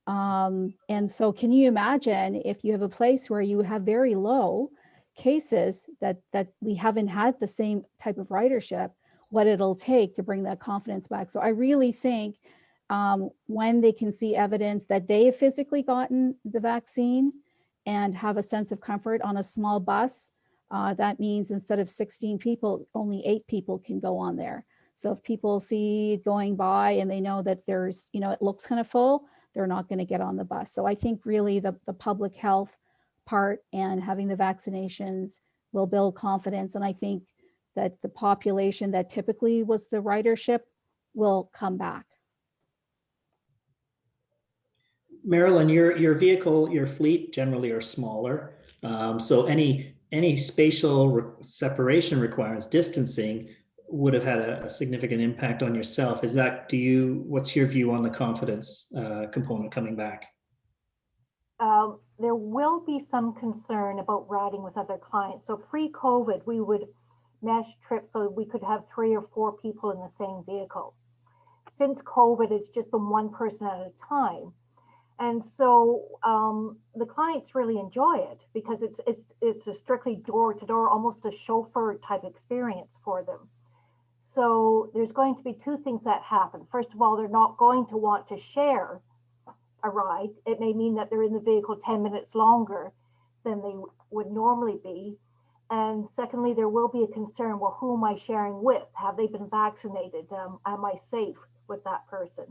And so can you imagine if you have a place where you have very low cases that we haven't had the same type of ridership, what it'll take to bring that confidence back. So I really think when they can see evidence that they have physically gotten the vaccine and have a sense of comfort on a small bus, that means instead of 16 people, only 8 people can go on there. So if people see it going by and they know that there's, it looks kind of full, they're not going to get on the bus. So I think really the public health part and having the vaccinations will build confidence. And I think that the population that typically was the ridership will come back. Marilyn, your vehicle, your fleet generally are smaller. So any spatial separation requirements, distancing, would have had a significant impact on yourself. What's your view on the confidence component coming back? There will be some concern about riding with other clients. So pre-COVID, we would mesh trips so we could have 3 or 4 people in the same vehicle. Since COVID, it's just been one person at a time. And so the clients really enjoy it because it's a strictly door-to-door, almost a chauffeur type experience for them. So there's going to be 2 things that happen. First of all, they're not going to want to share a ride. It may mean that they're in the vehicle 10 minutes longer than they would normally be. And secondly, there will be a concern, well, who am I sharing with? Have they been vaccinated? Am I safe with that person?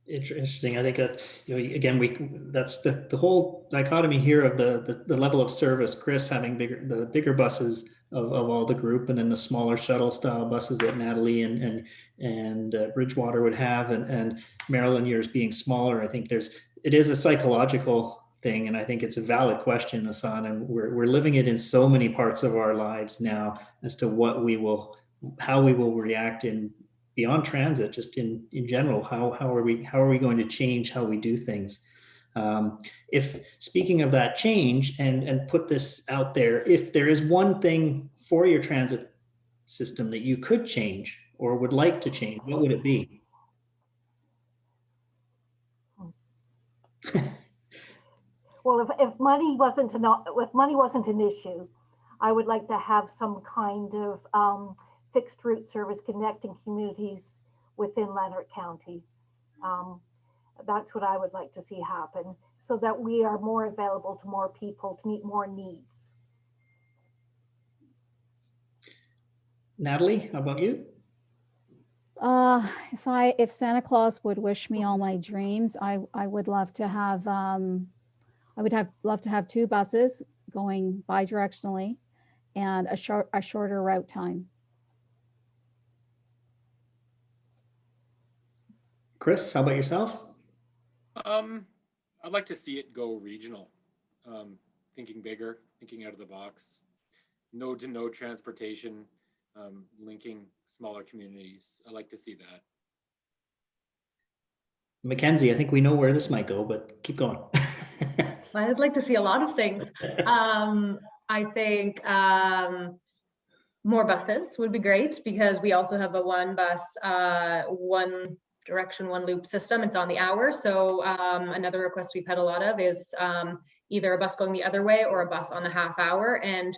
Interesting. I think that, again, that's the whole dichotomy here of the level of service. Kris having the bigger buses of all the group, and then the smaller shuttle style buses that Natalie and Bridgewater would have, and Marilyn, yours being smaller. I think it is a psychological thing, and I think it's a valid question, Hassan, and we're living it in so many parts of our lives now as to how we will react in beyond transit, just in general. How are we going to change how we do things? If speaking of that change, and put this out there, if there is one thing for your transit system that you could change or would like to change, what would it be? Well, if money wasn't an issue, I would like to have some kind of fixed route service connecting communities within Lanark County. That's what I would like to see happen, so that we are more available to more people to meet more needs. Natalie, how about you? If Santa Claus would wish me all my dreams, I would love to have love to have 2 buses going bi-directionally and a shorter route time. Kris, how about yourself? I'd like to see it go regional, thinking bigger, thinking out of the box, node-to-node transportation, linking smaller communities. I like to see that. Mackenzie, I think we know where this might go, but keep going. I'd like to see a lot of things. I think more buses would be great, because we also have a 1 bus, 1 direction, 1 loop system. It's on the hour. So another request we've had a lot of is either a bus going the other way or a bus on the half hour. And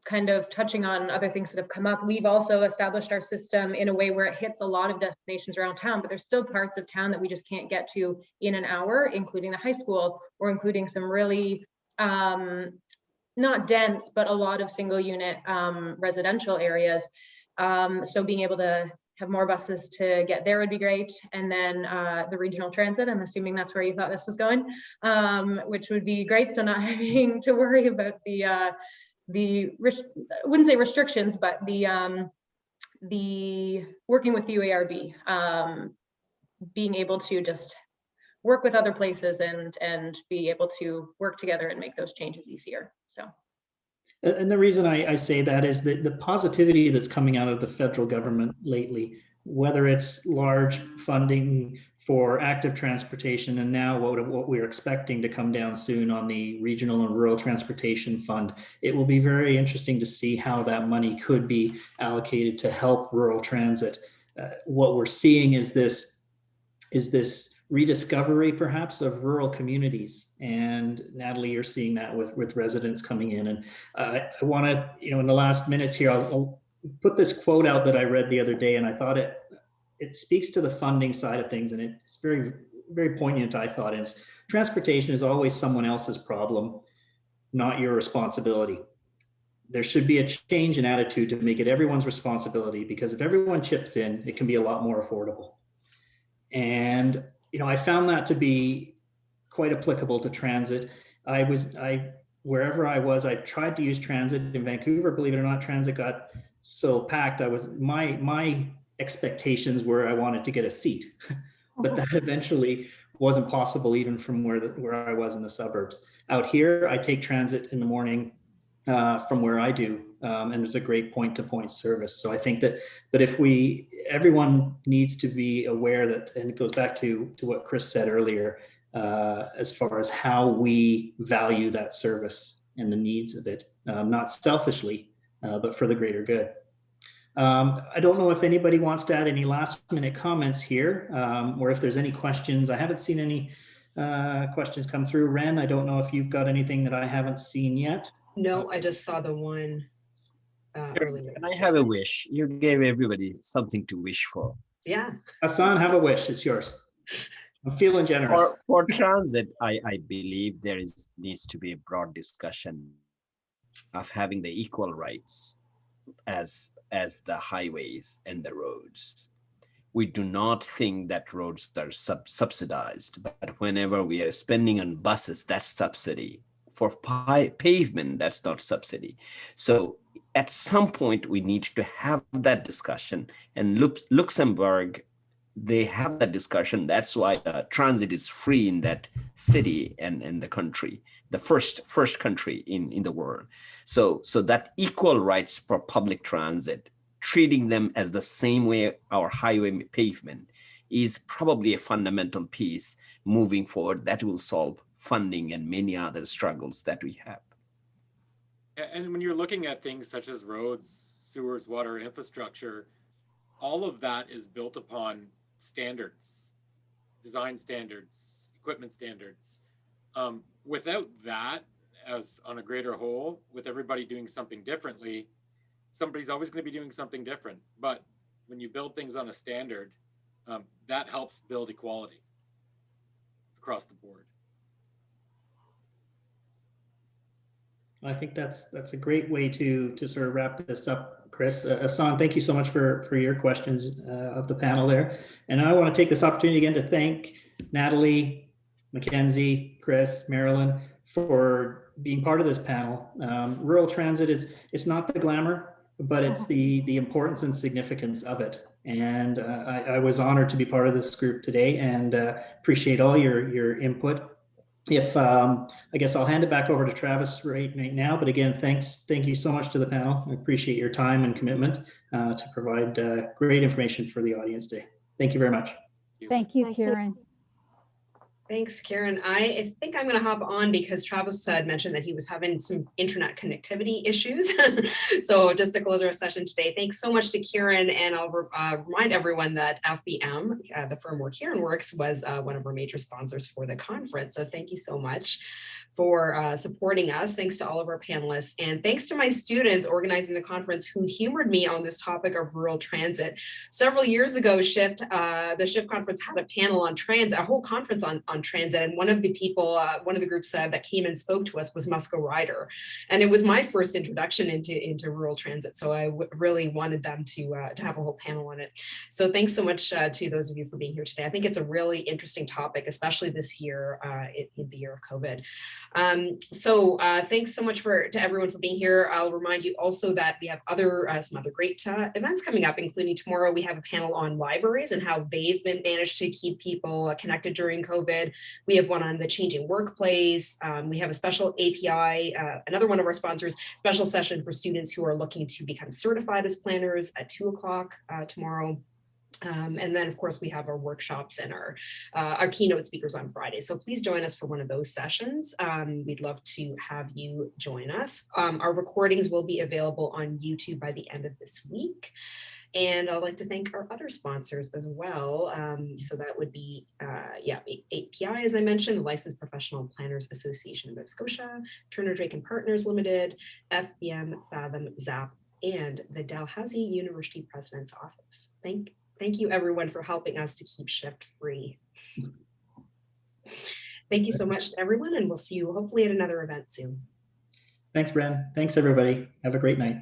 kind of touching on other things that have come up, we've also established our system in a way where it hits a lot of destinations around town, but there's still parts of town that we just can't get to in an hour, including the high school, or including some really not dense, but a lot of single unit residential areas. So being able to have more buses to get there would be great. And then the regional transit, I'm assuming that's where you thought this was going, which would be great. So not having to worry about I wouldn't say restrictions, but the working with the UARB, being able to just work with other places and be able to work together and make those changes easier. So. And the reason I say that is that the positivity that's coming out of the federal government lately, whether it's large funding for active transportation, and now what we're expecting to come down soon on the regional and rural transportation fund, it will be very interesting to see how that money could be allocated to help rural transit. What we're seeing is this rediscovery perhaps of rural communities. And Natalie, you're seeing that with residents coming in. And I want to, in the last minutes here, I'll put this quote out that I read the other day, and I thought it speaks to the funding side of things. And it's very, very poignant, I thought, is transportation is always someone else's problem, not your responsibility. There should be a change in attitude to make it everyone's responsibility, because if everyone chips in, it can be a lot more affordable. And I found that to be quite applicable to transit. Wherever I was, I tried to use transit in Vancouver. Believe it or not, transit got so packed. My expectations were I wanted to get a seat, but that eventually wasn't possible even from where I was in the suburbs. Out here, I take transit in the morning from where I do, and there's a great point-to-point service. So I think that if everyone needs to be aware that, and it goes back to what Kris said earlier, as far as how we value that service and the needs of it, not selfishly, but for the greater good. I don't know if anybody wants to add any last-minute comments here, or if there's any questions. I haven't seen any questions come through. Ren, I don't know if you've got anything that I haven't seen yet. No, I just saw the one earlier. And I have a wish. You gave everybody something to wish for. Yeah. Hassan, have a wish. It's yours. I'm feeling generous. For transit, I believe there needs to be a broad discussion of having the equal rights as the highways and the roads. We do not think that roads are subsidized, but whenever we are spending on buses, that's subsidy. For pavement, that's not subsidy. So at some point, we need to have that discussion. And Luxembourg, they have that discussion. That's why transit is free in that city and the country, the first country in the world. So that equal rights for public transit, treating them as the same way our highway pavement, is probably a fundamental piece moving forward that will solve funding and many other struggles that we have. And when you're looking at things such as roads, sewers, water infrastructure, all of that is built upon standards, design standards, equipment standards. Without that, as on a greater whole, with everybody doing something differently, somebody's always going to be doing something different. But when you build things on a standard, that helps build equality across the board. I think that's a great way to sort of wrap this up, Kris. Hassan, thank you so much for your questions of the panel there. And I want to take this opportunity again to thank Natalie, Mackenzie, Kris, Marilyn for being part of this panel. Rural transit it's not the glamour, but it's the importance and significance of it. And I was honored to be part of this group today, and appreciate all your input. I guess I'll hand it back over to Travis right now. But again, thank you so much to the panel. I appreciate your time and commitment to provide great information for the audience today. Thank you very much. Thank you, Kieran. Thanks, Karen. I think I'm going to hop on because Travis had mentioned that he was having some internet connectivity issues. So just to close our session today, thanks so much to Kieran. And I'll remind everyone that FBM, the firm where Kieran works, was one of our major sponsors for the conference. So thank you so much for supporting us. Thanks to all of our panelists. And thanks to my students organizing the conference who humored me on this topic of rural transit. Several years ago, the Shift conference had a panel on transit, a whole conference on on transit. And one of the people, one of the groups that came and spoke to us was Musco Rider. And it was my first introduction into rural transit. So I really wanted them to have a whole panel on it. So thanks so much to those of you for being here today. I think it's a really interesting topic, especially this year, in the year of COVID. So thanks so much to everyone for being here. I'll remind you also that we have some other great events coming up, including tomorrow we have a panel on libraries and how they've been managed to keep people connected during COVID. We have one on the changing workplace. We have a special API, another one of our sponsors, special session for students who are looking to become certified as planners at 2 o'clock tomorrow. And then, of course, we have our workshops and our keynote speakers on Friday. So please join us for one of those sessions. We'd love to have you join us. Our recordings will be available on YouTube by the end of this week. And I'd like to thank our other sponsors as well. So that would be, API, as I mentioned, the Licensed Professional Planners Association of Nova Scotia, Turner Drake and Partners Limited, FBM, Fathom, ZAP, and the Dalhousie University President's Office. Thank you, everyone, for helping us to keep shift free. Thank you so much to everyone, and we'll see you hopefully at another event soon. Thanks, Bren. Thanks, everybody. Have a great night.